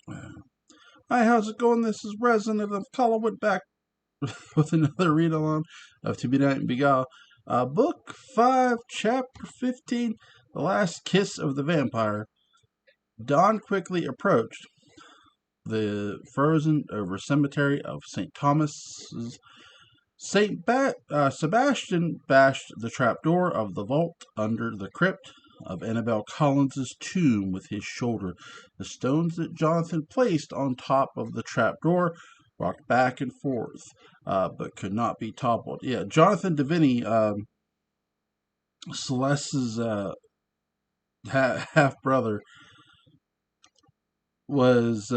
Hi, how's it going? This is Resident of Collarwood back with another read along of To Be Night and Beguile. Book 5, Chapter 15, The Last Kiss of the Vampire. Dawn quickly approached the frozen over cemetery of St. Thomas's. Sebastian bashed the trapdoor of the vault under the crypt of Annabel Collins's tomb with his shoulder. The stones that Jonathan placed on top of the trapdoor rocked back and forth, but could not be toppled. Yeah, Jonathan Deviney, Celeste's half brother, was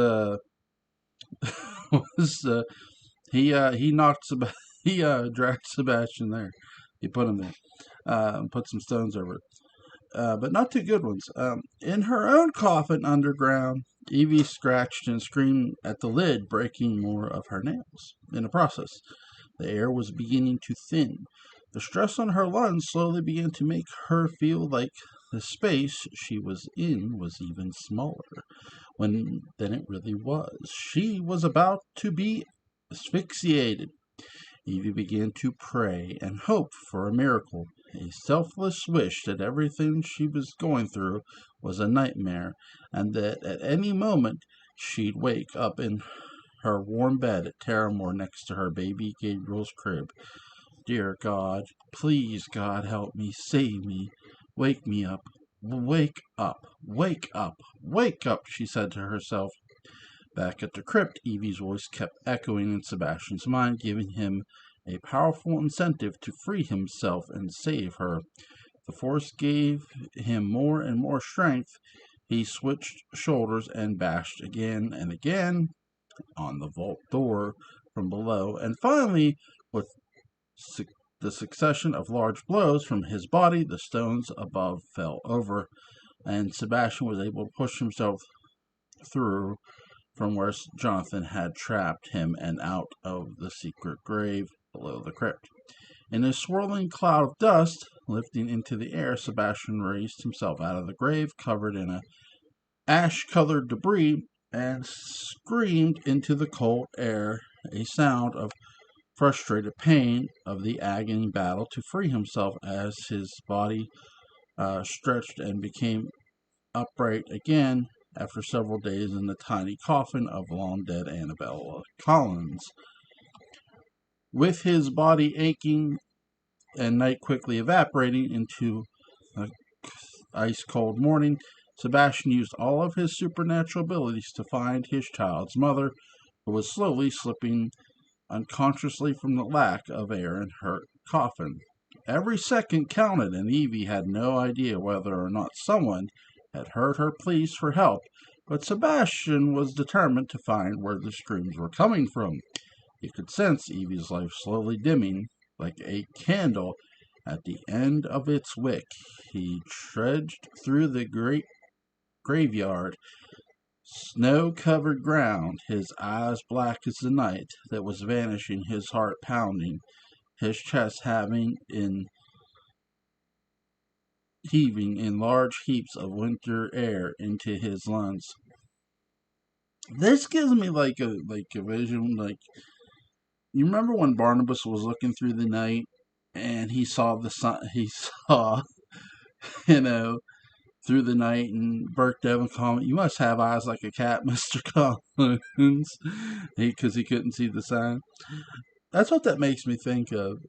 was he knocked he dragged Sebastian there. He put him there, put some stones over it. But not too good ones. In her own coffin underground, Evie scratched and screamed at the lid, breaking more of her nails. In the process, the air was beginning to thin. The stress on her lungs slowly began to make her feel like the space she was in was even smaller than it really was. She was about to be asphyxiated. Evie began to pray and hope for a miracle, a selfless wish that everything she was going through was a nightmare, and that at any moment she'd wake up in her warm bed at Terramore next to her baby Gabriel's crib. Dear God, please, God, help me, save me, wake me up, wake up, wake up, wake up, she said to herself. Back at the crypt, Evie's voice kept echoing in Sebastian's mind, giving him a powerful incentive to free himself and save her. The force gave him more and more strength. He switched shoulders and bashed again and again on the vault door from below, and finally, with the succession of large blows from his body, the stones above fell over, and Sebastian was able to push himself through from where Jonathan had trapped him and out of the secret grave below the crypt. In a swirling cloud of dust lifting into the air, Sebastian raised himself out of the grave, covered in a ash-colored debris, and screamed into the cold air, a sound of frustrated pain of the agony battle to free himself as his body stretched and became upright again after several days in the tiny coffin of long-dead Annabella Collins. With his body aching and night quickly evaporating into an ice-cold morning, Sebastian used all of his supernatural abilities to find his child's mother, who was slowly slipping unconsciously from the lack of air in her coffin. Every second counted, and Evie had no idea whether or not someone had heard her pleas for help, but Sebastian was determined to find where the screams were coming from. He could sense Evie's life slowly dimming, like a candle at the end of its wick. He trudged through the great graveyard, snow-covered ground, his eyes black as the night that was vanishing, his heart pounding, his chest heaving in large heaps of winter air into his lungs. This gives me like a vision, like you remember when Barnabas was looking through the night and he saw the sun, he saw you know through the night, and Burke Devon comment, "You must have eyes like a cat, Mister Collins," because he couldn't see the sign. That's what that makes me think of.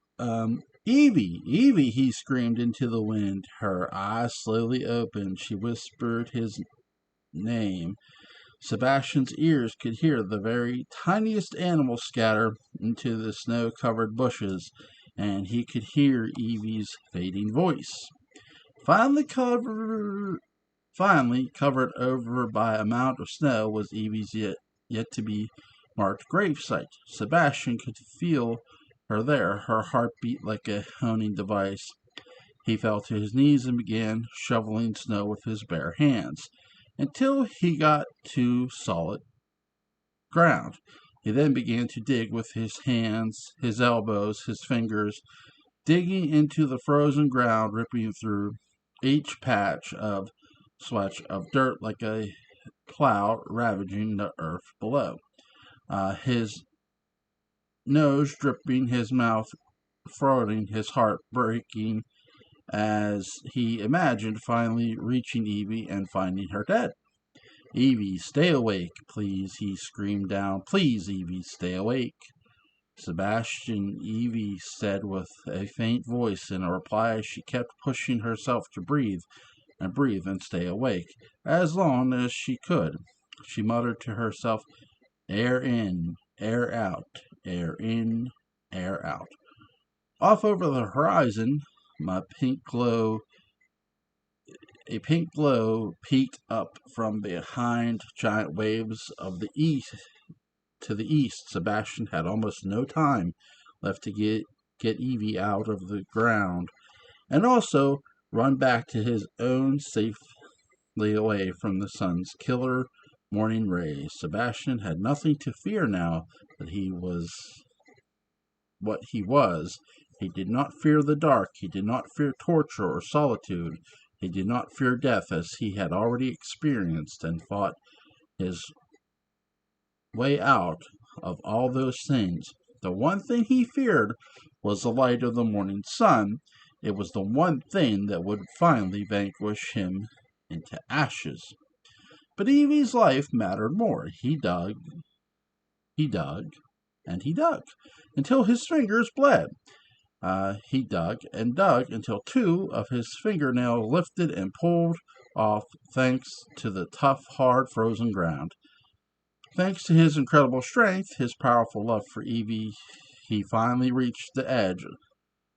Evie, Evie, he screamed into the wind. Her eyes slowly opened. She whispered his name. Sebastian's ears could hear the very tiniest animal scatter into the snow-covered bushes, and he could hear Evie's fading voice. Finally covered over by a mound of snow was Evie's yet to be marked gravesite. Sebastian could feel her there. Her heart beat like a honing device. He fell to his knees and began shoveling snow with his bare hands until he got to solid ground. He then began to dig with his hands, his elbows, his fingers, digging into the frozen ground, ripping through each patch of swatch of dirt like a plow ravaging the earth below. His nose dripping, his mouth frothing, his heart breaking as he imagined finally reaching Evie and finding her dead. "Evie, stay awake, please," he screamed down. "Please, Evie, stay awake." "Sebastian," Evie said with a faint voice in reply as she kept pushing herself to breathe and stay awake as long as she could. She muttered to herself, "Air in, air out, air in, air out." Off over the horizon, a pink glow peeked up from behind giant waves of the east. To the east, Sebastian had almost no time left to get Evie out of the ground, and also run back to his own safely away from the sun's killer morning rays. Sebastian had nothing to fear now that he was what he was. He did not fear the dark. He did not fear torture or solitude. He did not fear death, as he had already experienced and fought his way out of all those things. The one thing he feared was the light of the morning sun. It was the one thing that would finally vanquish him into ashes. But Evie's life mattered more. He dug, and he dug until his fingers bled. He dug and dug until two of his fingernails lifted and pulled off, thanks to the tough, hard, frozen ground. Thanks to his incredible strength, his powerful love for Evie, he finally reached the edge.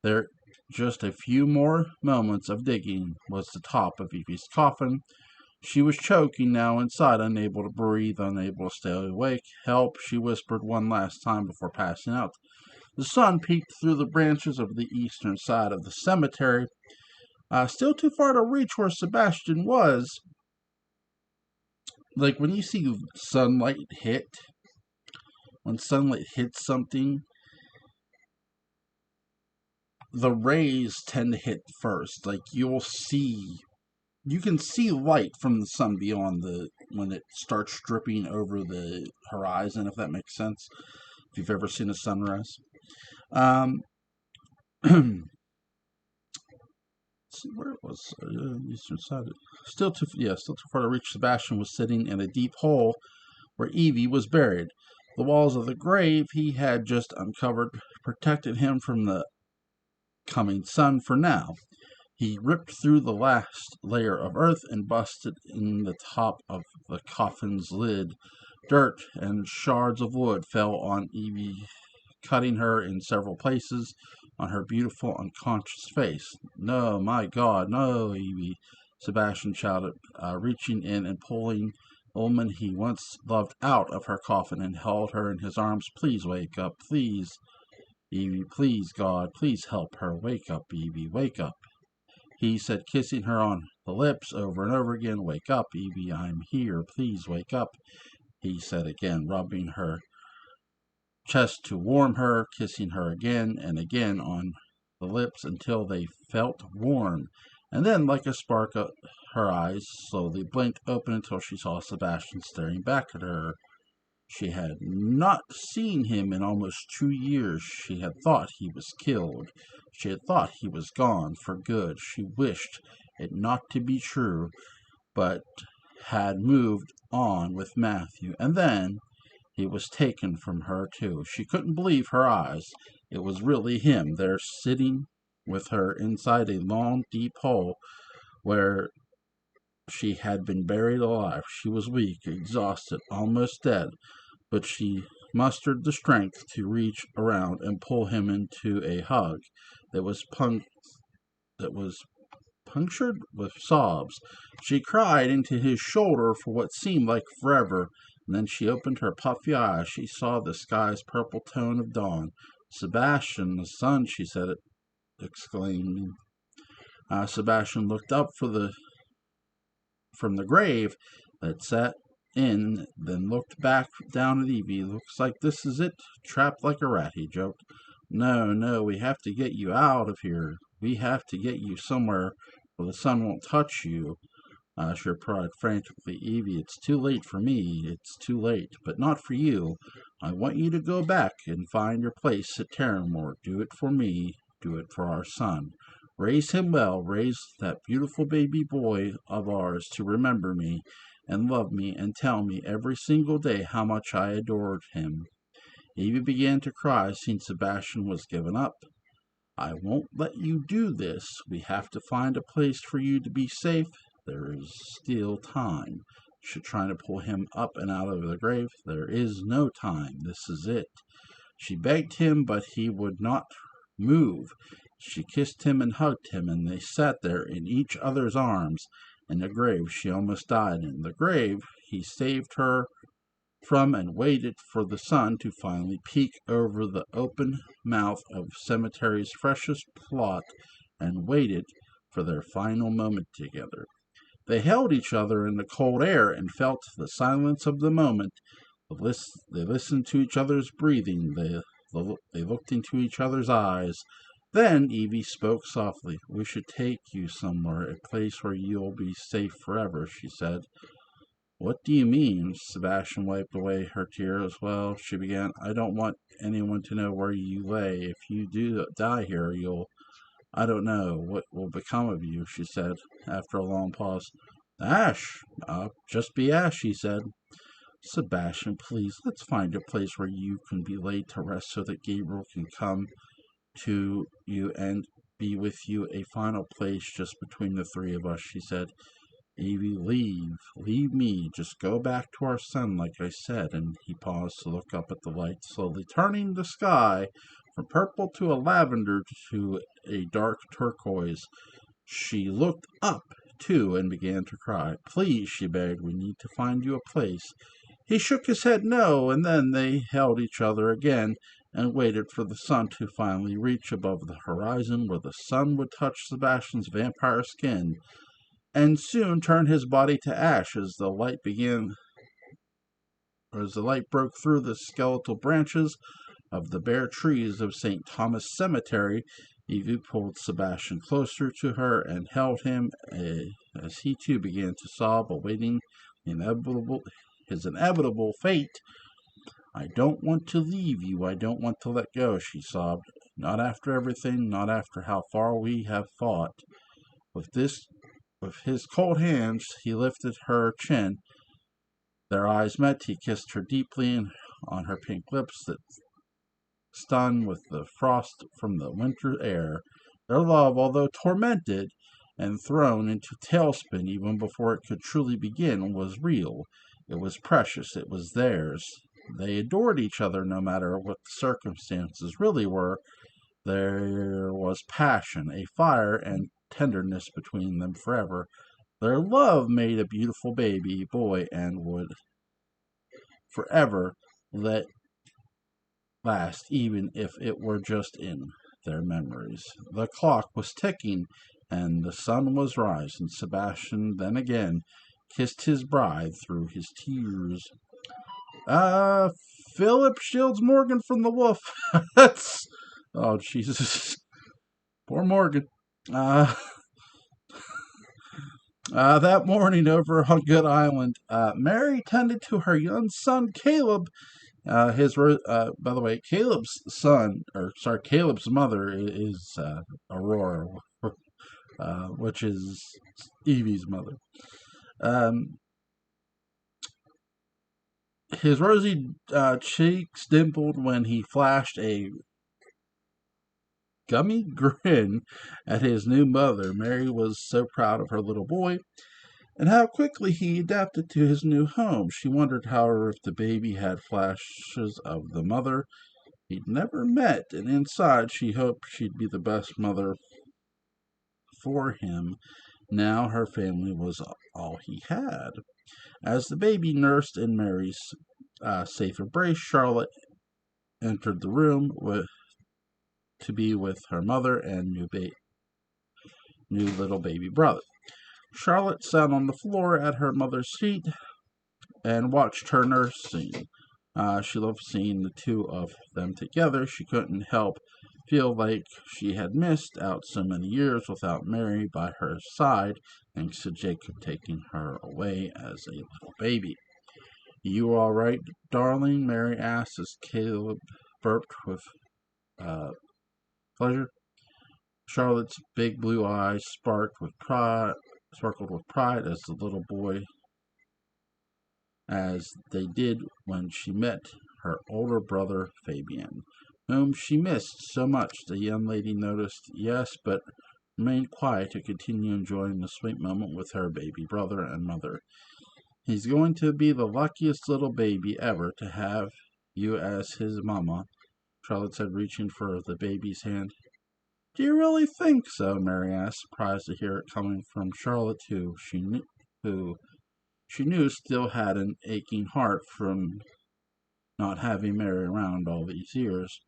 There, just a few more moments of digging was the top of Evie's coffin. She was choking now inside, unable to breathe, unable to stay awake. "Help," she whispered one last time before passing out. The sun peeked through the branches of the eastern side of the cemetery. Still too far to reach where Sebastian was. Like when you see when sunlight hits something, the rays tend to hit first. Like you can see light from the sun beyond when it starts dripping over the horizon, if that makes sense. If you've ever seen a sunrise. See where it was, eastern side. Still too far to reach. Sebastian was sitting in a deep hole where Evie was buried. The walls of the grave he had just uncovered protected him from the coming sun for now. He ripped through the last layer of earth and busted in the top of the coffin's lid. Dirt and shards of wood fell on Evie, cutting her in several places on her beautiful, unconscious face. "No, my God, no, Evie!" Sebastian shouted, reaching in and pulling the woman he once loved out of her coffin and held her in his arms. "Please wake up, please, Evie, please, God, please help her. Wake up, Evie, wake up," he said, kissing her on the lips over and over again. "Wake up, Evie, I'm here. Please wake up," he said again, rubbing her chest to warm her, kissing her again and again on the lips until they felt warm. And then, like a spark, her eyes slowly blinked open until she saw Sebastian staring back at her. She had not seen him in almost 2 years. She had thought he was killed. She had thought he was gone for good. She wished it not to be true, but had moved on with Matthew. And then he was taken from her, too. She couldn't believe her eyes. It was really him there, sitting with her inside a long, deep hole where she had been buried alive. She was weak, exhausted, almost dead, but she mustered the strength to reach around and pull him into a hug that was punctured with sobs. She cried into his shoulder for what seemed like forever, and then she opened her puffy eyes. She saw the sky's purple tone of dawn. "Sebastian, the sun," she said, exclaiming. Sebastian looked up from the grave that sat in, then looked back down at Evie. "Looks like this is it. Trapped like a rat," he joked. No, we have to get you out of here. We have to get you somewhere where the sun won't touch you." She replied frantically. Evie, it's too late for me. It's too late, but not for you. I want you to go back and find your place at Terramore. Do it for me. Do it for our son. Raise him well. Raise that beautiful baby boy of ours to remember me and love me and tell me every single day how much I adored him. Evie began to cry, seeing Sebastian was given up. I won't let you do this. We have to find a place for you to be safe. There is still time. She trying to pull him up and out of the grave. There is no time. This is it. She begged him, but he would not move. She kissed him and hugged him, and they sat there in each other's arms. In the grave she almost died. In the grave he saved her from and waited for the sun to finally peek over the open mouth of cemetery's freshest plot and waited for their final moment together. They held each other in the cold air and felt the silence of the moment. They listened to each other's breathing. They looked into each other's eyes. Then Evie spoke softly. We should take you somewhere, a place where you'll be safe forever, she said. What do you mean? Sebastian wiped away her tears. Well, she began, I don't want anyone to know where you lay. If you do die here, I don't know what will become of you, she said, after a long pause. Ash, just be Ash, he said. Sebastian, please, let's find a place where you can be laid to rest so that Gabriel can come to you and be with you, a final place just between the three of us, she said. Evie, leave me, just go back to our son, like I said, and he paused to look up at the light, slowly turning the sky from purple to a lavender to a dark turquoise. She looked up, too, and began to cry. Please, she begged, we need to find you a place. He shook his head no, and then they held each other again and waited for the sun to finally reach above the horizon where the sun would touch Sebastian's vampire skin and soon turn his body to ash as the light broke through the skeletal branches of the bare trees of St. Thomas Cemetery. Evie pulled Sebastian closer to her and held him as he too began to sob, awaiting his inevitable fate. I don't want to leave you. I don't want to let go, she sobbed. Not after everything, not after how far we have fought. With his cold hands, he lifted her chin. Their eyes met. He kissed her deeply on her pink lips that stung with the frost from the winter air. Their love, although tormented and thrown into tailspin even before it could truly begin, was real. It was precious. It was theirs. They adored each other no matter what the circumstances really were. There was passion, a fire, and tenderness between them forever. Their love made a beautiful baby boy and would forever last, even if it were just in their memories. The clock was ticking and the sun was rising. Sebastian then again kissed his bride through his tears. Philip shields Morgan from the wolf. That's, oh, Jesus. Poor Morgan. That morning over on Good Island, Mary tended to her young son Caleb. By the way, Caleb's mother is Aurora, which is Evie's mother. His rosy cheeks dimpled when he flashed a gummy grin at his new mother. Mary was so proud of her little boy and how quickly he adapted to his new home. She wondered, however, if the baby had flashes of the mother he'd never met, and inside she hoped she'd be the best mother for him. Now her family was all he had. As the baby nursed in Mary's safe embrace, Charlotte entered the room to be with her mother and new little baby brother. Charlotte sat on the floor at her mother's feet and watched her nursing. She loved seeing the two of them together. She couldn't help feel like she had missed out so many years without Mary by her side, thanks to Jacob taking her away as a little baby. You all right, darling? Mary asked as Caleb burped with pleasure. Charlotte's big blue eyes sparkled with pride as the little boy, as they did when she met her older brother Fabian, whom she missed so much. The young lady noticed, yes, but remained quiet to continue enjoying the sweet moment with her baby brother and mother. He's going to be the luckiest little baby ever to have you as his mamma, Charlotte said, reaching for the baby's hand. Do you really think so? Mary asked, surprised to hear it coming from Charlotte, who she knew still had an aching heart from not having Mary around all these years.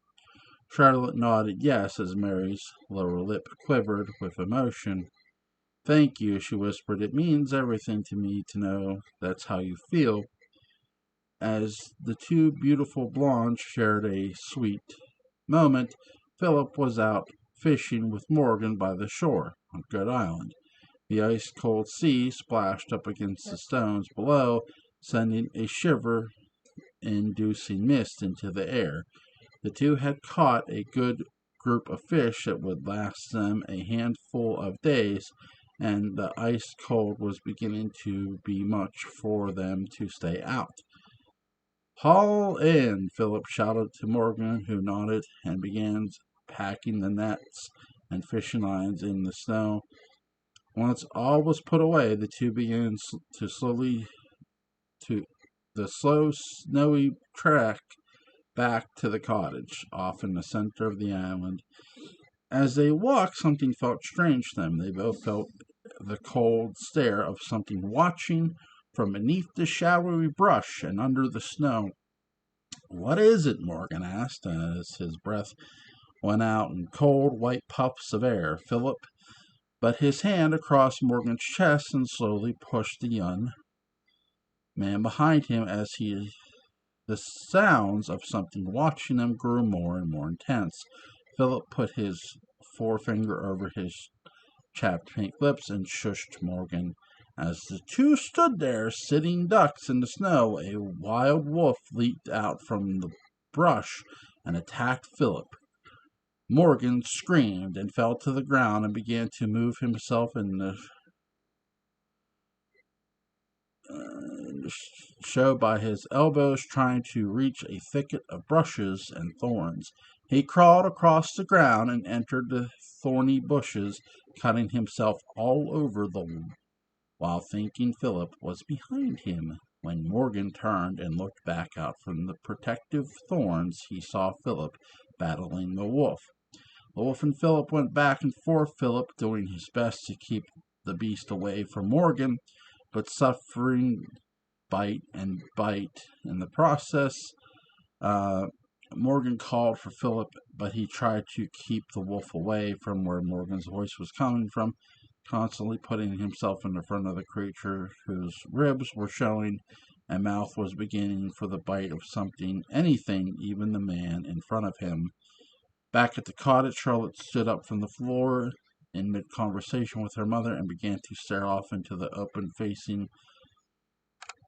Charlotte nodded yes as Mary's lower lip quivered with emotion. Thank you, she whispered. It means everything to me to know that's how you feel. As the two beautiful blondes shared a sweet moment, Philip was out fishing with Morgan by the shore on Good Island. The ice-cold sea splashed up against the stones below, sending a shiver-inducing mist into the air. The two had caught a good group of fish that would last them a handful of days, and the ice cold was beginning to be much for them to stay out. Haul in, Philip shouted to Morgan, who nodded and began packing the nets and fishing lines in the snow. Once all was put away, the two began to the slow, snowy trek back to the cottage, off in the center of the island. As they walked, something felt strange to them. They both felt the cold stare of something watching from beneath the shadowy brush and under the snow. What is it? Morgan asked, as his breath went out in cold, white puffs of air. Philip put his hand across Morgan's chest and slowly pushed the young man behind him as the sounds of something watching them grew more and more intense. Philip put his forefinger over his chapped pink lips and shushed Morgan. As the two stood there, sitting ducks in the snow, a wild wolf leaped out from the brush and attacked Philip. Morgan screamed and fell to the ground and began to move himself in the show by his elbows, trying to reach a thicket of brushes and thorns. He crawled across the ground and entered the thorny bushes, cutting himself all over while thinking Philip was behind him. When Morgan turned and looked back out from the protective thorns, he saw Philip battling the wolf. The wolf and Philip went back and forth, Philip doing his best to keep the beast away from Morgan, but suffering bite and bite in the process. Morgan called for Philip, but he tried to keep the wolf away from where Morgan's voice was coming from, constantly putting himself in the front of the creature whose ribs were showing and mouth was beginning for the bite of something, anything, even the man in front of him. Back at the cottage, Charlotte stood up from the floor in mid-conversation with her mother and began to stare off into the open-facing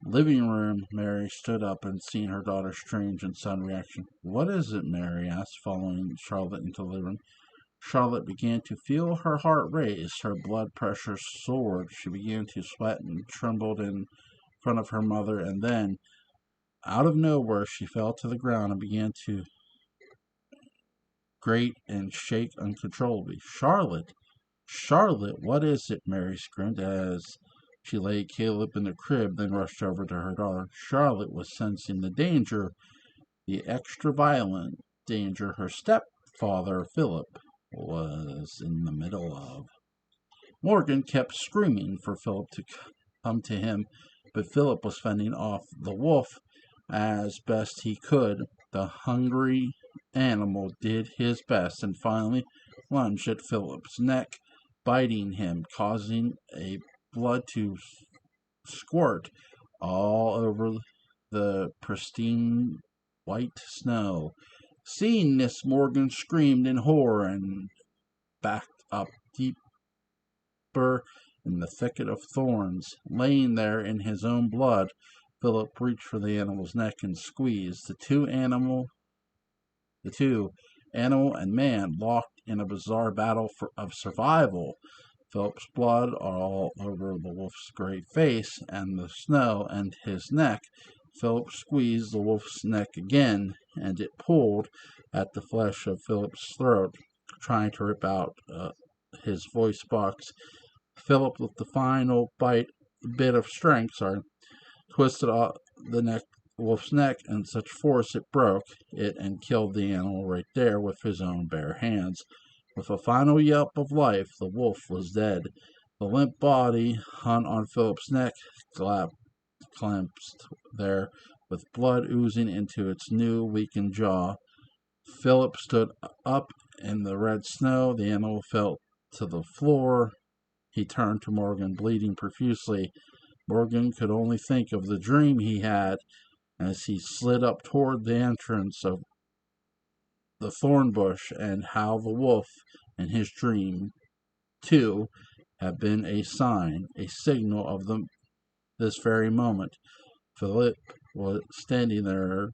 living room. Mary stood up and seeing her daughter's strange and sudden reaction. What is it? Mary asked, following Charlotte into the living room. Charlotte began to feel her heart race. Her blood pressure soared. She began to sweat and trembled in front of her mother, and then, out of nowhere, she fell to the ground and began to grate and shake uncontrollably. Charlotte! Charlotte, what is it? Mary screamed as she laid Caleb in the crib, then rushed over to her daughter. Charlotte was sensing the danger, the extra violent danger her stepfather, Philip, was in the middle of. Morgan kept screaming for Philip to come to him, but Philip was fending off the wolf as best he could. The hungry animal did his best and finally lunged at Philip's neck, biting him, causing a blood to squirt all over the pristine white snow. Seeing this, Morgan screamed in horror and backed up deeper in the thicket of thorns. Laying there in his own blood, Philip reached for the animal's neck and squeezed. The two, animal and man, locked in a bizarre battle of survival. Philip's blood all over the wolf's gray face and the snow and his neck. Philip squeezed the wolf's neck again, and it pulled at the flesh of Philip's throat, trying to rip out his voice box. Philip, with the final bit of strength, twisted off the wolf's neck in such force it broke it and killed the animal right there with his own bare hands. With a final yelp of life, the wolf was dead. The limp body hung on Philip's neck, clasped there, with blood oozing into its new, weakened jaw. Philip stood up in the red snow. The animal fell to the floor. He turned to Morgan, bleeding profusely. Morgan could only think of the dream he had as he slid up toward the entrance of the thorn bush, and how the wolf in his dream, too, had been a sign, a signal of this very moment. Philip was standing there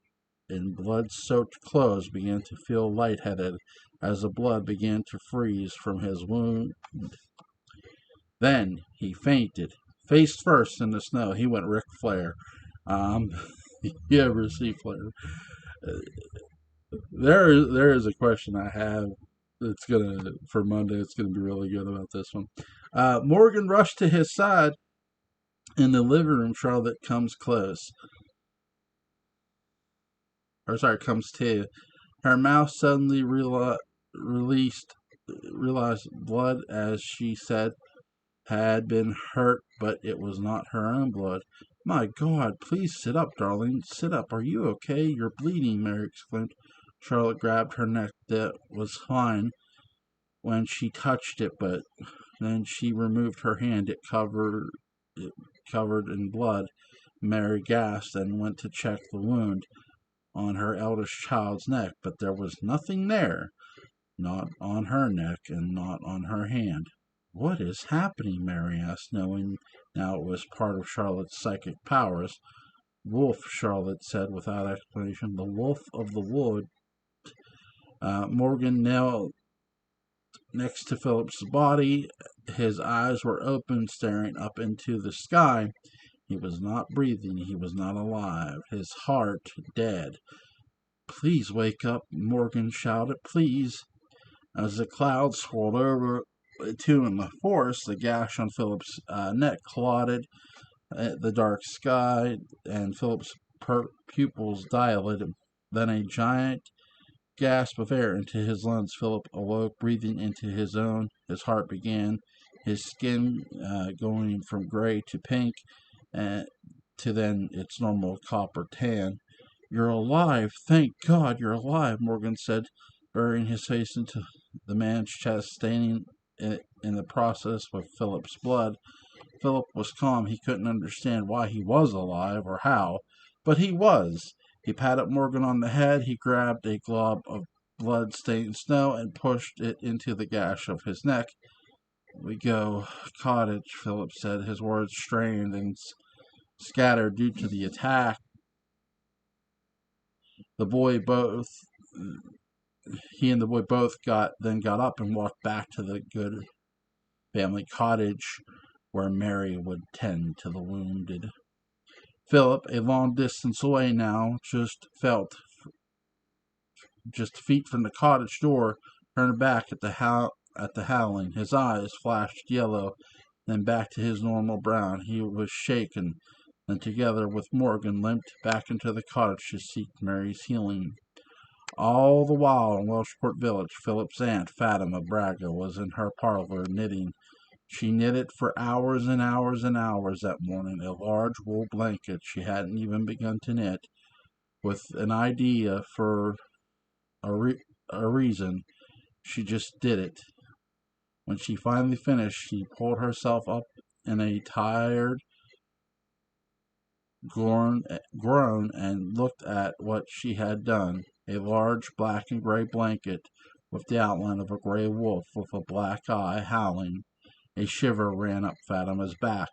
in blood-soaked clothes, began to feel lightheaded as the blood began to freeze from his wound. Then he fainted, face first in the snow. He went Ric Flair. You ever see Flair? There is a question I have. It's for Monday. It's gonna be really good about this one. Morgan rushed to his side in the living room. Charlotte comes to. Her mouth suddenly realized blood, as she said, had been hurt, but it was not her own blood. My God, please sit up, darling. Sit up. Are you okay? You're bleeding, Mary exclaimed. Charlotte grabbed her neck. That was fine when she touched it, but then she removed her hand. It covered in blood. Mary gasped and went to check the wound on her eldest child's neck, but there was nothing there, not on her neck and not on her hand. What is happening? Mary asked, knowing now it was part of Charlotte's psychic powers. Wolf, Charlotte said without explanation. The wolf of the wood. Morgan knelt next to Philip's body. His eyes were open, staring up into the sky. He was not breathing. He was not alive. His heart dead. Please wake up, Morgan shouted. Please. As the clouds swirled over two in the forest, the gash on Philip's neck clotted the dark sky, and Philip's pupils dilated. Then a giant gasp of air into his lungs. Philip awoke, breathing into his own. His heart began, his skin going from gray to pink, to then its normal copper tan. You're alive. Thank God you're alive, Morgan said, burying his face into the man's chest, staining it in the process with Philip's blood. Philip was calm. He couldn't understand why he was alive or how, but he was. He patted Morgan on the head. He grabbed a glob of blood-stained snow and pushed it into the gash of his neck. We go cottage, Philip said, his words strained and scattered due to the attack. He and the boy both got up and walked back to the good family cottage where Mary would tend to the wounded. Philip, a long distance away now, just feet from the cottage door, turned back at the howling. His eyes flashed yellow, then back to his normal brown. He was shaken, and together with Morgan limped back into the cottage to seek Mary's healing. All the while in Welshport village, Philip's aunt, Fatima Braga, was in her parlor knitting. She knitted for hours and hours and hours that morning, a large wool blanket she hadn't even begun to knit, with an idea for a reason. She just did it. When she finally finished, she pulled herself up in a tired groaned and looked at what she had done. A large black and gray blanket with the outline of a gray wolf with a black eye howling. A shiver ran up Fatima's back.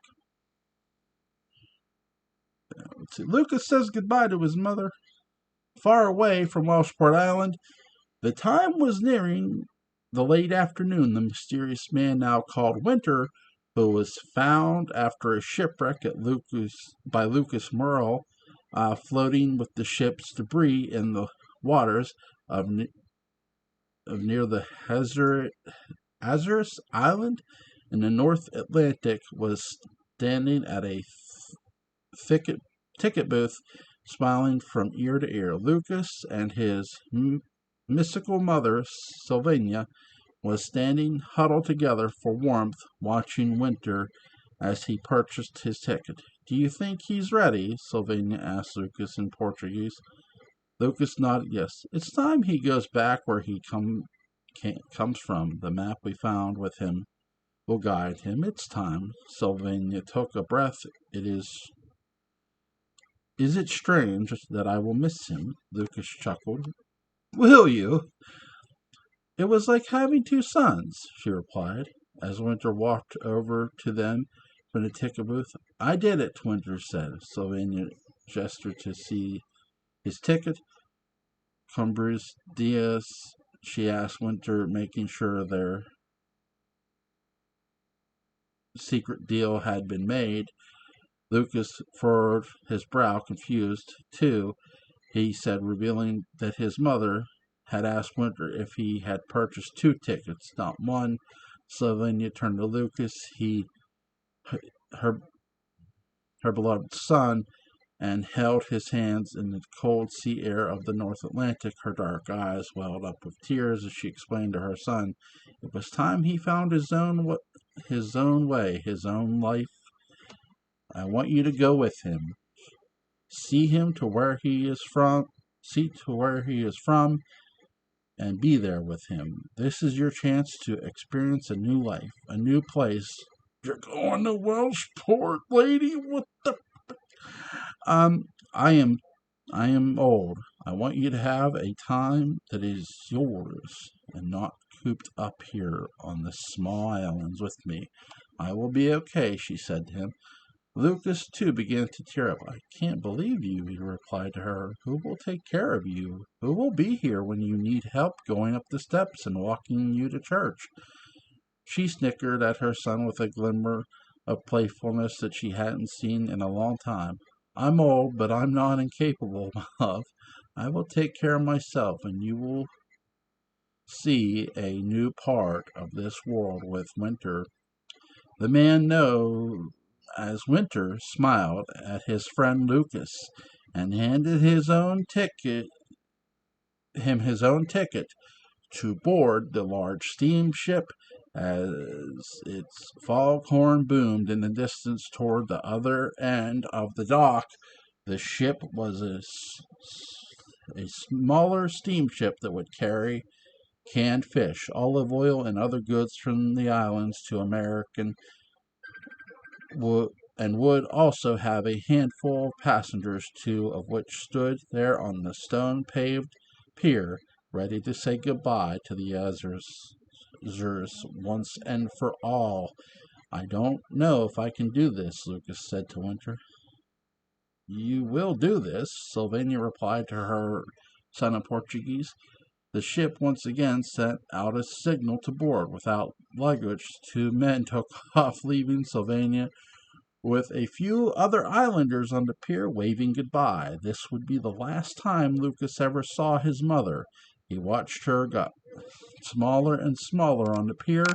Lucas says goodbye to his mother. Far away from Welshport Island, the time was nearing the late afternoon. The mysterious man now called Winter, who was found after a shipwreck by Lucas Merle, floating with the ship's debris in the waters of near the Azores Island in the North Atlantic, was standing at a ticket booth, smiling from ear to ear. Lucas and his mystical mother, Sylvania, was standing huddled together for warmth, watching Winter as he purchased his ticket. "Do you think he's ready?" Sylvania asked Lucas in Portuguese. Lucas nodded yes. "It's time he goes back where he comes from. The map we found with him will guide him. It's time." Sylvania took a breath. Is it strange that I will miss him?" Lucas chuckled. "Will you?" "It was like having two sons," she replied, as Winter walked over to them from the ticket booth. "I did it," Winter said. Sylvania gestured to see his ticket. "Cumbres Diaz?" she asked Winter, making sure their secret deal had been made. Lucas furrowed his brow, confused, too. He said, revealing that his mother had asked Winter if he had purchased two tickets, not one. Sylvania turned to Lucas, her beloved son, and held his hands in the cold sea air of the North Atlantic. Her dark eyes welled up with tears as she explained to her son, it was time he found his own way, his own life. I want you to go with him. See to where he is from, and be there with him. This is your chance to experience a new life, a new place. You're going to Welshport, lady? What the? I am old. I want you to have a time that is yours and not cooped up here on the small islands with me. I will be okay," she said to him. Lucas, too, began to tear up. "I can't believe you," he replied to her. "Who will take care of you? Who will be here when you need help going up the steps and walking you to church?" She snickered at her son with a glimmer of playfulness that she hadn't seen in a long time. "I'm old, but I'm not incapable, my love. I will take care of myself, and you will see a new part of this world with Winter." The man known as Winter smiled at his friend Lucas and handed his own ticket to board the large steamship. As its foghorn boomed in the distance toward the other end of the dock, the ship was a smaller steamship that would carry canned fish, olive oil, and other goods from the islands to American, and would also have a handful of passengers, two of which stood there on the stone-paved pier, ready to say goodbye to the Azores once and for all. "I don't know if I can do this," Lucas said to Winter. "You will do this," Sylvania replied to her son in Portuguese. The ship once again sent out a signal to board. Without luggage, two men took off, leaving Sylvania with a few other islanders on the pier waving goodbye. This would be the last time Lucas ever saw his mother. He watched her get smaller and smaller on the pier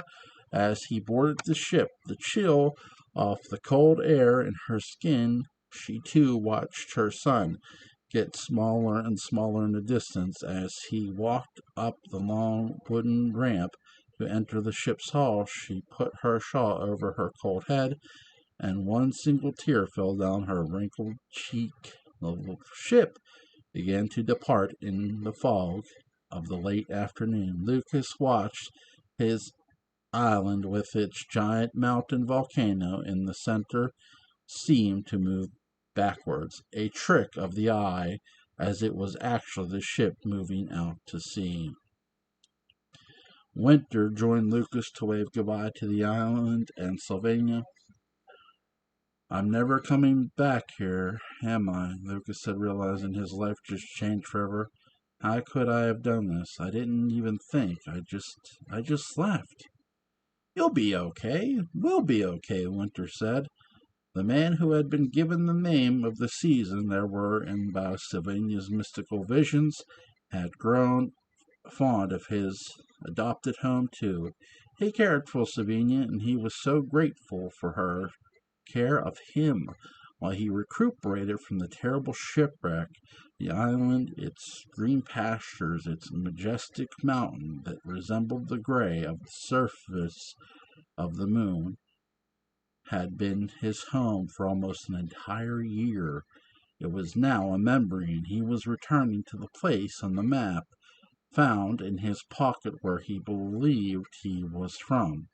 as he boarded the ship. The chill off the cold air in her skin, she too watched her son get smaller and smaller in the distance as he walked up the long wooden ramp to enter the ship's hall. She put her shawl over her cold head, and one single tear fell down her wrinkled cheek. The ship began to depart in the fog of the late afternoon. Lucas watched his island with its giant mountain volcano in the center seem to move backwards, a trick of the eye, as it was actually the ship moving out to sea. Winter joined Lucas to wave goodbye to the island and Sylvania. "I'm never coming back here, am I?" Lucas said, realizing his life just changed forever. "How could I have done this? I didn't even think. I just left." "You'll be okay. We'll be okay," Winter said. The man who had been given the name of the season there were in by Sylvania's mystical visions had grown fond of his adopted home, too. He cared for Sylvania, and he was so grateful for her care of him. While he recuperated from the terrible shipwreck, the island, its green pastures, its majestic mountain that resembled the gray of the surface of the moon, had been his home for almost an entire year. It was now a memory, and he was returning to the place on the map found in his pocket where he believed he was from,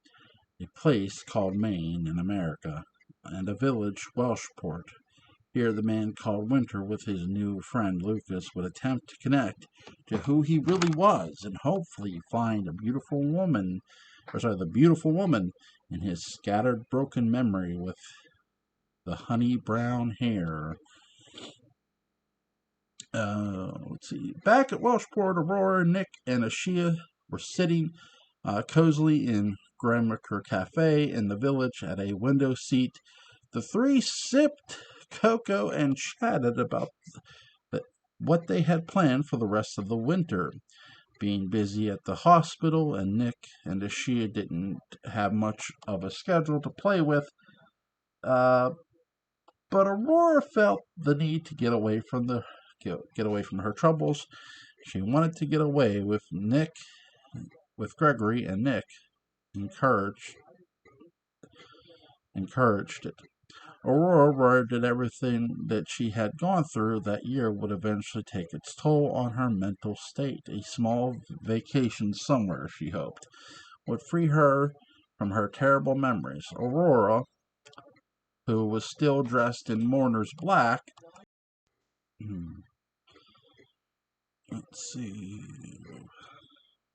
a place called Maine in America, and a village Welshport. Here the man called Winter with his new friend Lucas would attempt to connect to who he really was and hopefully find the beautiful woman in his scattered broken memory with the honey brown hair. Let's see. Back at Welshport, Aurora, Nick, and Ashia were sitting cozily in Gramaker Cafe in the village at a window seat. The three sipped cocoa and chatted about what they had planned for the rest of the winter. Being busy at the hospital, and Nick and Ashia didn't have much of a schedule to play with, but Aurora felt the need to get away from her troubles. She wanted to get away with Gregory, and Nick encouraged it. Aurora did everything that she had gone through that year would eventually take its toll on her mental state. A small vacation somewhere, she hoped, would free her from her terrible memories. Aurora, who was still dressed in mourner's black, let's see.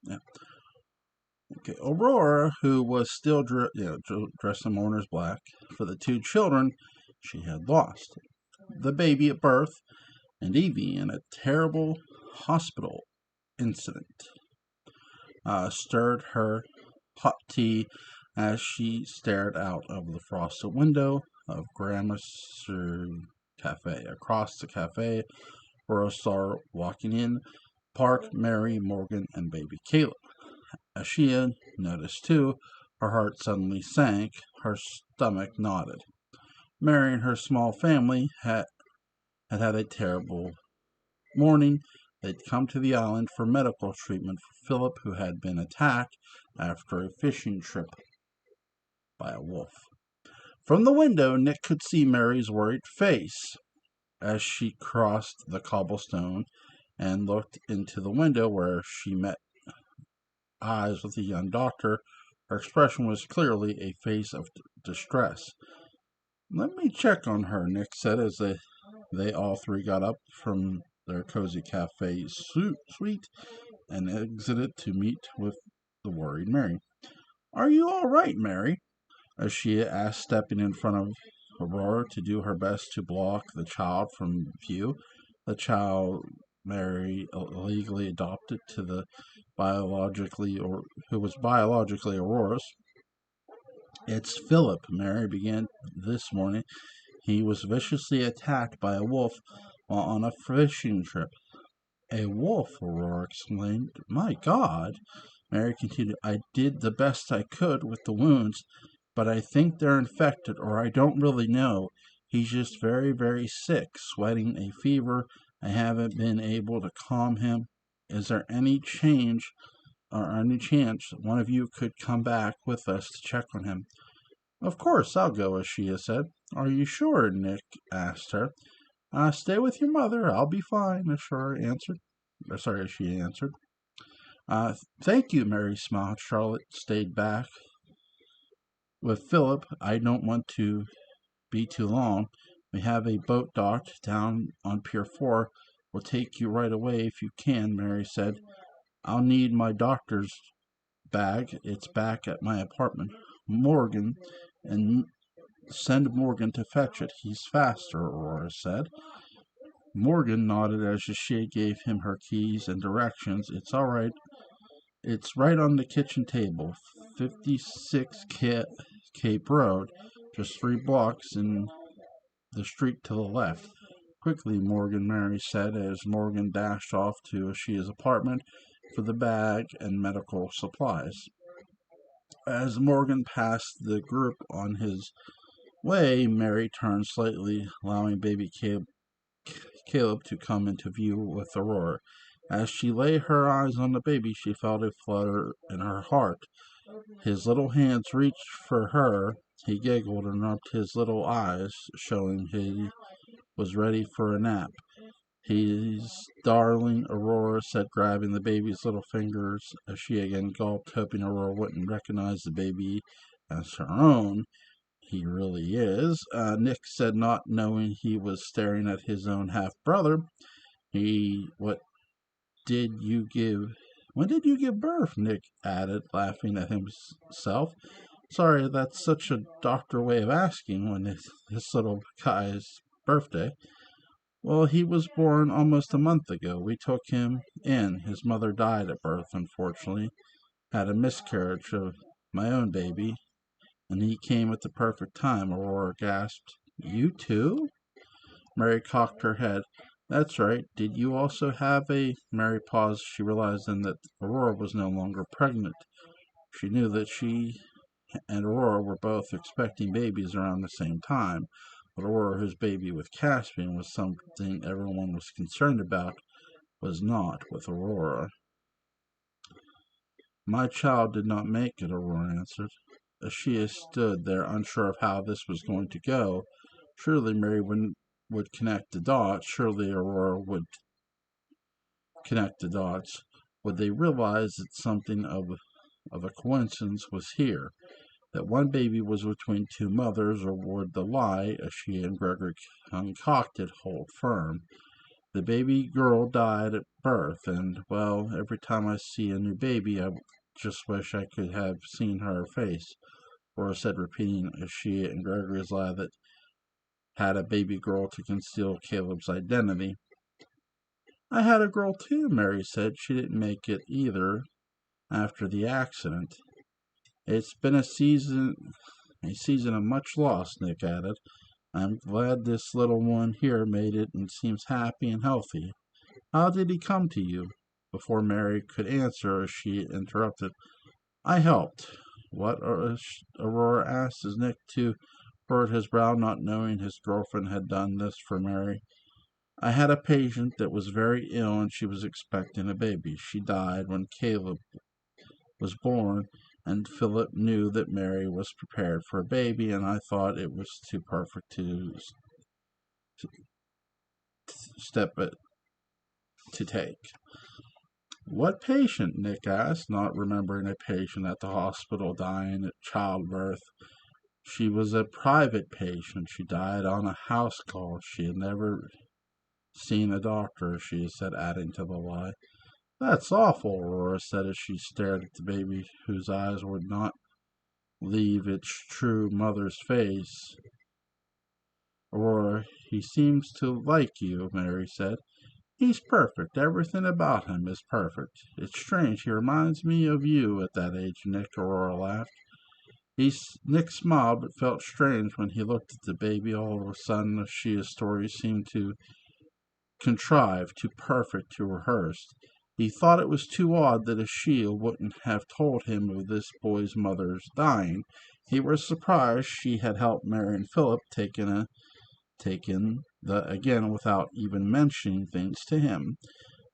Yeah. Okay, Aurora, who was still dressed in mourner's black for the two children she had lost, the baby at birth, and Evie in a terrible hospital incident, stirred her hot tea as she stared out of the frosted window of Gramercy Cafe. Across the cafe, Aurora saw walking in Park, Mary, Morgan, and baby Caleb. Ashia noticed too. Her heart suddenly sank. Her stomach knotted. Mary and her small family had a terrible morning. They'd come to the island for medical treatment for Philip, who had been attacked after a fishing trip by a wolf. From the window, Nick could see Mary's worried face as she crossed the cobblestone and looked into the window where she met eyes with the young doctor. Her expression was clearly a face of distress. "Let me check on her," Nick said as they all three got up from their cozy cafe suite and exited to meet with the worried Mary. "Are you all right, Mary?" Ashia asked, stepping in front of Aurora to do her best to block the child from view. The child Mary illegally adopted to the who was biologically Aurora's. "It's Philip," Mary began this morning. "He was viciously attacked by a wolf while on a fishing trip." "A wolf!" Aurora exclaimed. "My God!" Mary continued, "I did the best I could with the wounds, but I think they're infected, or I don't really know. He's just very, very sick, sweating a fever. I haven't been able to calm him. Is there any chance one of you could come back with us to check on him?" "Of course, I'll go," Ashia said. "Are you sure?" Nick asked her. "Stay with your mother. I'll be fine," Ashia answered. "Thank you," Mary smiled. "Charlotte stayed back with Philip. I don't want to be too long." We have a boat docked down on Pier 4. We'll take you right away if you can, Mary said. I'll need my doctor's bag. It's back at my apartment. Morgan, and send Morgan to fetch it. He's faster, Aurora said. Morgan nodded as she gave him her keys and directions. It's all right. It's right on the kitchen table. 56 Cape Road. Just 3 blocks in the street to the left. Quickly, Morgan, Mary said as Morgan dashed off to Ashia's apartment for the bag and medical supplies. As Morgan passed the group on his way, Mary turned slightly, allowing baby Caleb to come into view with Aurora. As she lay her eyes on the baby, she felt a flutter in her heart. His little hands reached for her. He giggled and rubbed his little eyes, showing he was ready for a nap. He's darling, Aurora said, grabbing the baby's little fingers as she again gulped, hoping Aurora wouldn't recognize the baby as her own. He really is, Nick said, not knowing he was staring at his own half-brother. What did you give? When did you give birth? Nick added, laughing at himself. Sorry, that's such a doctor way of asking when it's this little guy's birthday. Well, he was born almost a month ago. We took him in. His mother died at birth, unfortunately. Had a miscarriage of my own baby, and he came at the perfect time, Aurora gasped. You too? Mary cocked her head. That's right. Did you also have a... Mary paused. She realized then that Aurora was no longer pregnant. She knew that she and Aurora were both expecting babies around the same time. But Aurora, whose baby with Caspian was something everyone was concerned about, was not with Aurora. My child did not make it, Aurora answered. Ashia stood there, unsure of how this was going to go. Surely Mary would connect the dots. Surely Aurora would connect the dots. Would they realize that something of a coincidence was here? That one baby was between two mothers, or would the lie, as she and Gregory concocted, hold firm? The baby girl died at birth, and, well, every time I see a new baby, I just wish I could have seen her face, Laura said, repeating as she and Gregory's lie that had a baby girl to conceal Caleb's identity. I had a girl too, Mary said. She didn't make it either after the accident. It's been a season of much loss, Nick added. I'm glad this little one here made it and seems happy and healthy. How did he come to you? Before Mary could answer, she interrupted. I helped. What? Aurora asked as Nick, too, furrowed his brow, not knowing his girlfriend had done this for Mary. I had a patient that was very ill and she was expecting a baby. She died when Caleb was born, and Philip knew that Mary was prepared for a baby, and I thought it was too perfect to take. What patient? Nick asked, not remembering a patient at the hospital dying at childbirth. She was a private patient. She died on a house call. She had never seen a doctor, she said, adding to the lie. That's awful, Aurora said as she stared at the baby, whose eyes would not leave its true mother's face. Aurora, he seems to like you, Mary said. He's perfect. Everything about him is perfect. It's strange. He reminds me of you at that age, Nick, Aurora laughed. Nick smiled, but felt strange when he looked at the baby. All of a sudden, Ashia's story seemed too contrived, too perfect, too rehearsed. He thought it was too odd that Ashia wouldn't have told him of this boy's mother's dying. He was surprised she had helped Mary and Philip taken again without even mentioning things to him.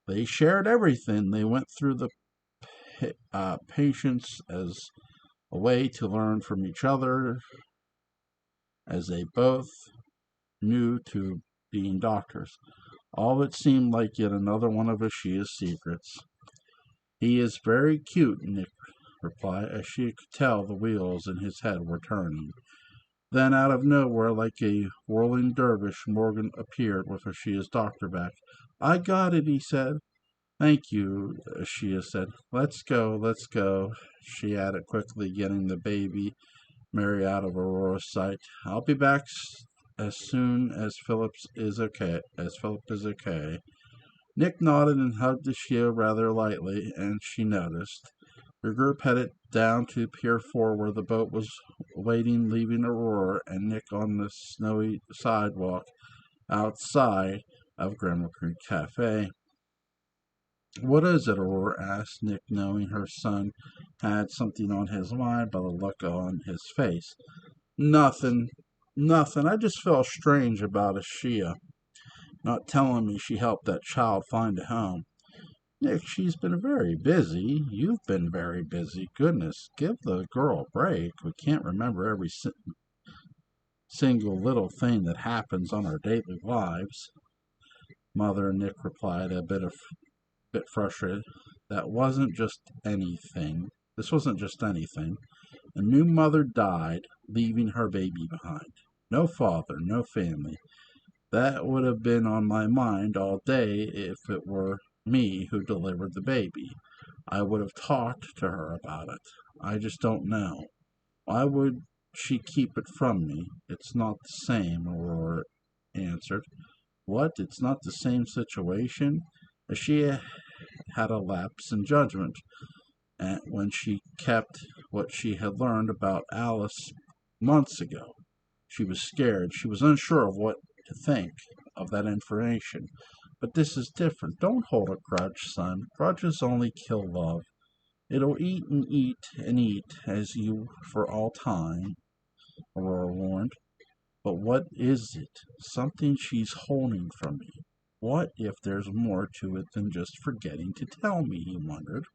They shared everything. They went through the patients as a way to learn from each other, as they both knew to being doctors. All of it seemed like yet another one of Ashia's secrets. He is very cute, Nick replied, as she could tell the wheels in his head were turning. Then, out of nowhere, like a whirling dervish, Morgan appeared with Ashia's doctor bag. I got it, he said. Thank you, Ashia said. Let's go, let's go, she added quickly, getting the baby Mary out of Aurora's sight. I'll be back as soon as Philip is okay. Nick nodded and hugged Ashia rather lightly, and she noticed. The group headed down to Pier 4 where the boat was waiting, leaving Aurora and Nick on the snowy sidewalk outside of Granville Creek Cafe. What is it? Aurora asked Nick, knowing her son had something on his mind by the look on his face. Nothing. Nothing. I just felt strange about Ashia not telling me she helped that child find a home. Nick, she's been very busy. You've been very busy. Goodness, give the girl a break. We can't remember every single little thing that happens on our daily lives. Mother, Nick replied, a bit frustrated. That wasn't just anything. This wasn't just anything. A new mother died, leaving her baby behind. No father, no family. That would have been on my mind all day if it were me who delivered the baby. I would have talked to her about it. I just don't know. Why would she keep it from me? It's not the same, Aurora answered. What? It's not the same situation? She had a lapse in judgment when she kept what she had learned about Alice months ago. She was scared. She was unsure of what to think of that information. But this is different. Don't hold a grudge, son. Grudges only kill love. It'll eat and eat and eat as you for all time, Aurora warned. But what is it? Something she's holding from me. What if there's more to it than just forgetting to tell me, he wondered.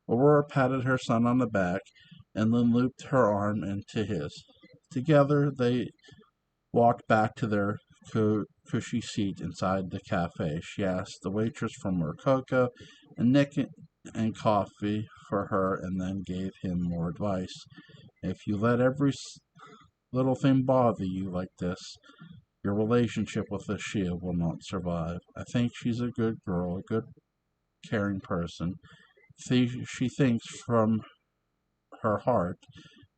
Aurora patted her son on the back and then looped her arm into his. Together they walked back to their cushy seat inside the cafe. She asked the waitress for more cocoa and Nick and coffee for her, and then gave him more advice. If you let every little thing bother you like this, your relationship with Ashia will not survive. I think she's a good girl, a good, caring person. She thinks from her heart,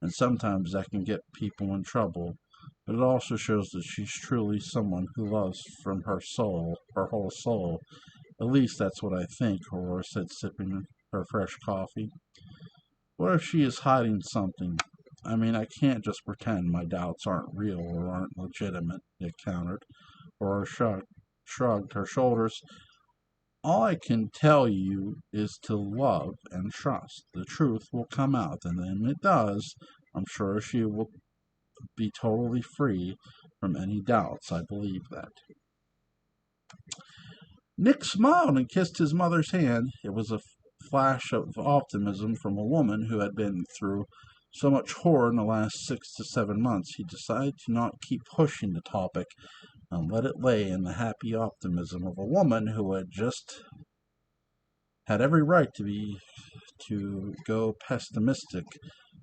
and sometimes that can get people in trouble. But it also shows that she's truly someone who loves from her soul, her whole soul. At least that's what I think, Aurora said, sipping her fresh coffee. What if she is hiding something? I mean, I can't just pretend my doubts aren't real or aren't legitimate, Nick countered. Aurora shrugged her shoulders. All I can tell you is to love and trust. The truth will come out, and when it does, I'm sure she will be totally free from any doubts. I believe that. Nick smiled and kissed his mother's hand. It was a flash of optimism from a woman who had been through so much horror in the last 6 to 7 months. He decided to not keep pushing the topic and let it lay in the happy optimism of a woman who had every right to go pessimistic,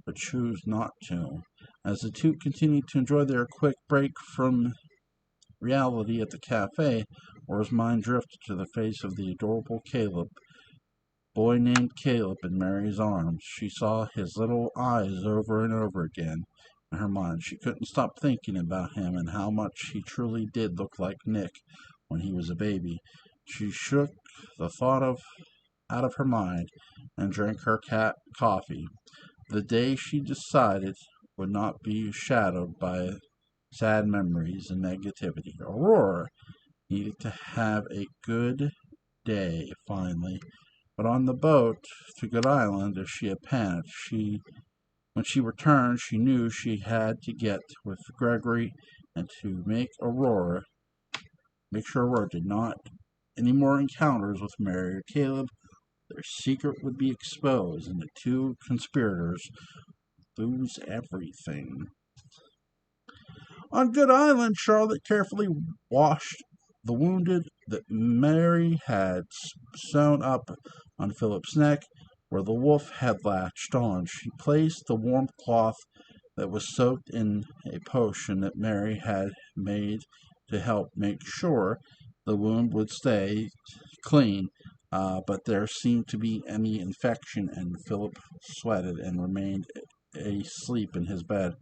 but choose not to. As the two continued to enjoy their quick break from reality at the cafe, Aura's mind drifted to the face of the adorable boy named Caleb in Mary's arms. She saw his little eyes over and over again in her mind. She couldn't stop thinking about him and how much he truly did look like Nick when he was a baby. She shook the thought out of her mind and drank her coffee. The day she decided would not be shadowed by sad memories and negativity. Aurora needed to have a good day finally. But on the boat to Good Island, as she had panicked, when she returned, she knew she had to get with Gregory and to make sure Aurora did not any more encounters with Mary or Caleb. Their secret would be exposed, and the two conspirators lose everything. On Good Island, Charlotte carefully washed the wound that Mary had sewn up on Philip's neck where the wolf had latched on. She placed the warm cloth that was soaked in a potion that Mary had made to help make sure the wound would stay clean. But there seemed to be any infection, and Philip sweated and remained asleep in his bed.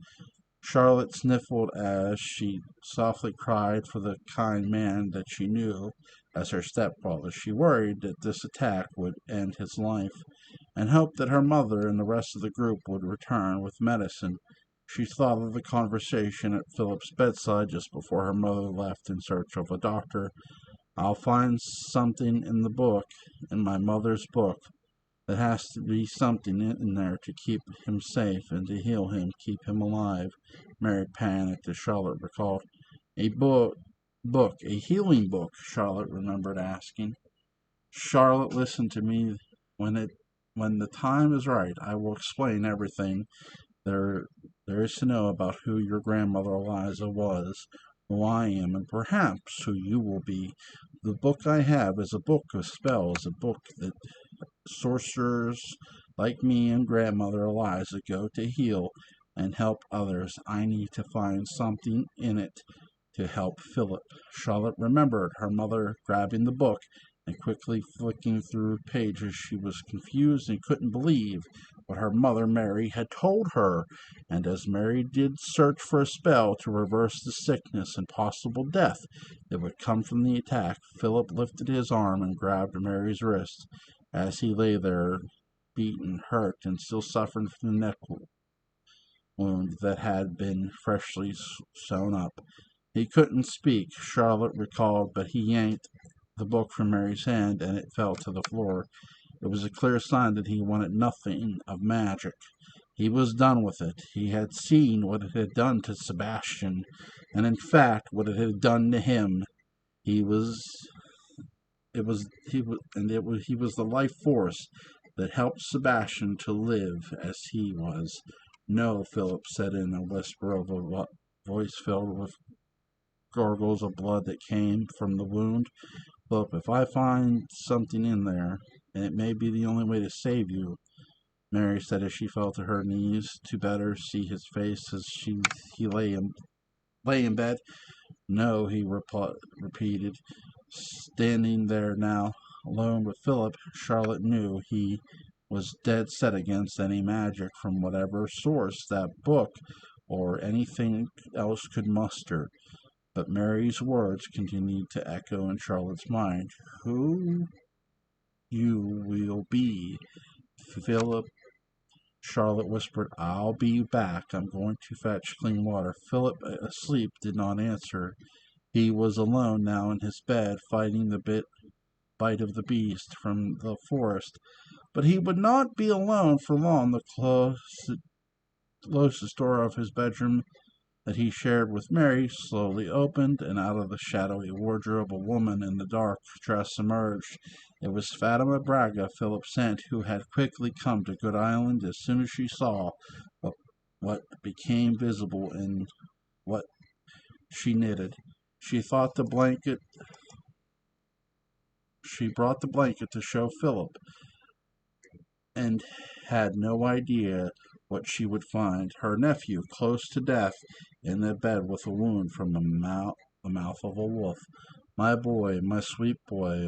Charlotte sniffled as she softly cried for the kind man that she knew as her stepfather. She worried that this attack would end his life, and hoped that her mother and the rest of the group would return with medicine. She thought of the conversation at Philip's bedside just before her mother left in search of a doctor. "I'll find something in the book, in my mother's book. There has to be something in there to keep him safe and to heal him, keep him alive." Mary panicked as Charlotte recalled. "A a healing book," Charlotte remembered asking. "Charlotte, listen to me. When the time is right, I will explain everything there there is to know about who your grandmother Eliza was, who I am, and perhaps who you will be. The book I have is a book of spells, a book that sorcerers like me and grandmother Eliza go to heal and help others. I need to find something in it to help Philip." Charlotte remembered her mother grabbing the book and quickly flicking through pages. She was confused and couldn't believe what her mother Mary had told her. And as Mary did search for a spell to reverse the sickness and possible death that would come from the attack, Philip lifted his arm and grabbed Mary's wrist as he lay there, beaten, hurt, and still suffering from the neck wound that had been freshly sewn up. He couldn't speak, Charlotte recalled, but he yanked the book from Mary's hand, and it fell to the floor. It was a clear sign that he wanted nothing of magic. He was done with it. He had seen what it had done to Sebastian, and in fact what it had done to him. He was he was the life force that helped Sebastian to live as he was. "No," Philip said in a whisper of a voice filled with gurgles of blood that came from the wound. "Philip, if I find something in there, and it may be the only way to save you," Mary said as she fell to her knees to better see his face as he lay in bed. "No," he repeated, standing there now, alone with Philip. Charlotte knew he was dead set against any magic from whatever source that book or anything else could muster. But Mary's words continued to echo in Charlotte's mind. "Who you will be, Philip," Charlotte whispered. "I'll be back. I'm going to fetch clean water." Philip, asleep, did not answer. He was alone now in his bed, fighting the bite of the beast from the forest. But he would not be alone for long. The closest door of his bedroom that he shared with Mary slowly opened, and out of the shadowy wardrobe a woman in the dark dress emerged. It was Fatima Braga, Philip's aunt, who had quickly come to Good Island as soon as she saw what became visible in what she knitted. She brought the blanket to show Philip, and had no idea what she would find. Her nephew, close to death, in the bed with a wound from the mouth of a wolf. "My boy, my sweet boy,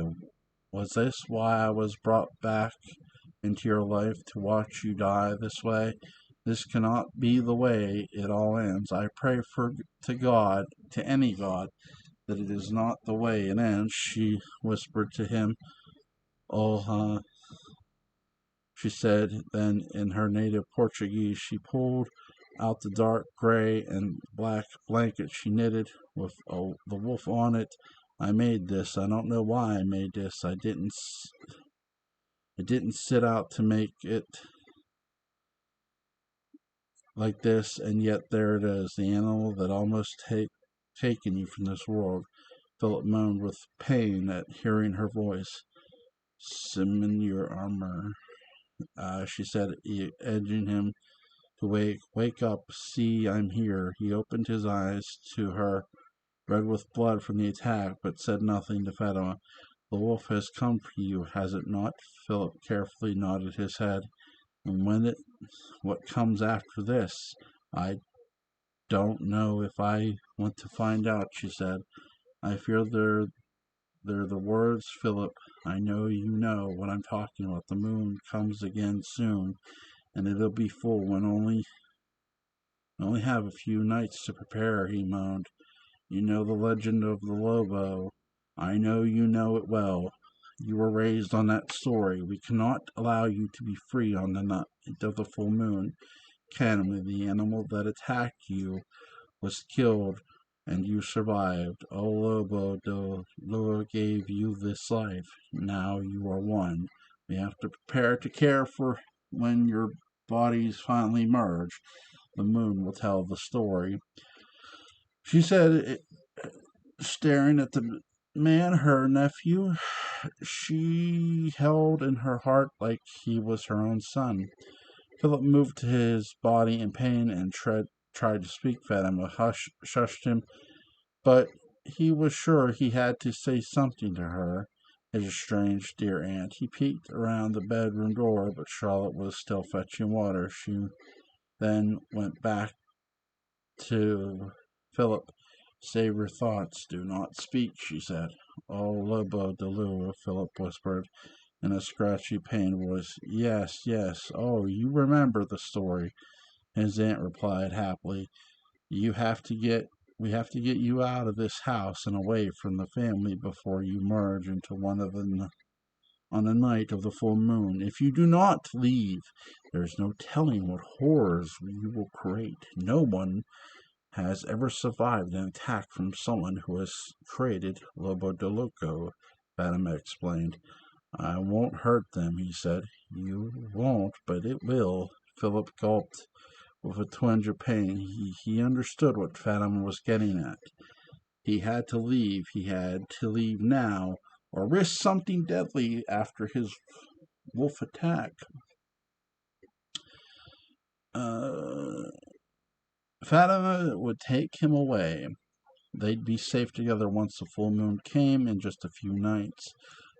was this why I was brought back into your life, to watch you die this way? This cannot be the way it all ends. I pray to God, to any God, that it is not the way it ends," she whispered to him. "Oh, she said. Then, in her native Portuguese, she pulled out the dark gray and black blanket she knitted with the wolf on it. "I made this. I don't know why I made this. I didn't set out to make it like this, and yet there it is, the animal that almost taken you from this world." Philip moaned with pain at hearing her voice. "Summon your armor," she said, edging him to wake up. "See, I'm here." He opened his eyes to her, red with blood from the attack, but said nothing to Fatima. "The wolf has come for you, has it not?" Philip carefully nodded his head. "And what comes after this?" I don't know if I want to find out, she said. I fear they're the words, Philip. I know you know what I'm talking about. The moon comes again soon, and it'll be full when only have a few nights to prepare, he moaned. You know the legend of the Lobo. I know you know it well. You were raised on that story. We cannot allow you to be free on the night of the full moon, can we? The animal that attacked you was killed, and you survived. O Lobo, the Lure gave you this life. Now you are one. We have to prepare to care for when your bodies finally merge. The moon will tell the story. She said, staring at the man, her nephew, she held in her heart like he was her own son. Philip moved his body in pain and tried to speak. Fatima shushed him, but he was sure he had to say something to her, his strange dear aunt. He peeked around the bedroom door, but Charlotte was still fetching water. She then went back to Philip. Save your thoughts. Do not speak, she said. Oh, Lobo de Lua, Philip whispered in a scratchy, pained voice. Yes, yes. Oh, you remember the story, his aunt replied happily. You have to get we have to get you out of this house and away from the family before you merge into one of them on the night of the full moon. If you do not leave, there is no telling what horrors you will create. No one has ever survived an attack from someone who has created Lobo de Loco, Fatima explained. I won't hurt them, he said. You won't, but it will. Philip gulped with a twinge of pain. He understood what Fatima was getting at. He had to leave. He had to leave now, or risk something deadly after his wolf attack. Fatima would take him away. They'd be safe together once the full moon came in just a few nights.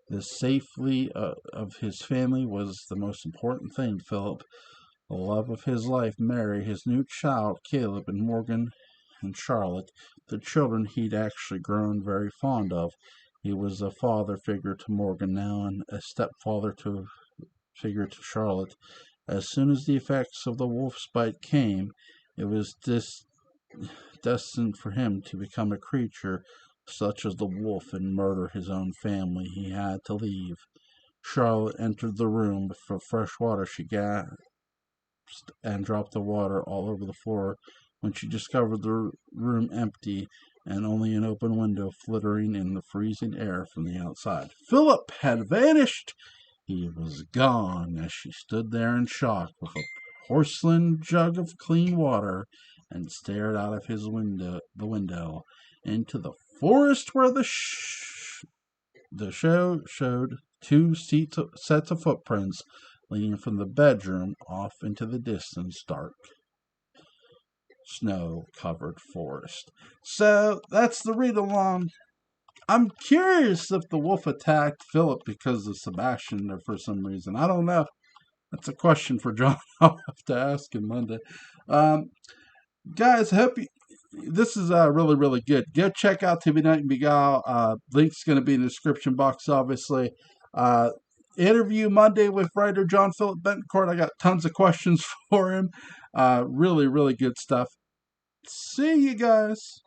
The safety of his family was the most important thing to Philip. The love of his life, Mary, his new child, Caleb, and Morgan and Charlotte, the children he'd actually grown very fond of. He was a father figure to Morgan now and a stepfather figure to Charlotte. As soon as the effects of the wolf's bite came, it was destined for him to become a creature such as the wolf and murder his own family. He had to leave. Charlotte entered the room for fresh water. She gasped and dropped the water all over the floor when she discovered the room empty and only an open window flittering in the freezing air from the outside. Philip had vanished. He was gone as she stood there in shock with a porcelain jug of clean water and stared out of the window into the forest where the show showed two sets of footprints leading from the bedroom off into the distance, dark, snow-covered forest. So that's the read-along. I'm curious if the wolf attacked Philip because of Sebastian or for some reason. I don't know. That's a question for John. I'll have to ask him Monday. Guys, this is really, really good. Go check out Benight and Beguile. Link's going to be in the description box, obviously. Interview Monday with writer John Philip Bencourt. I got tons of questions for him. Really, really good stuff. See you guys.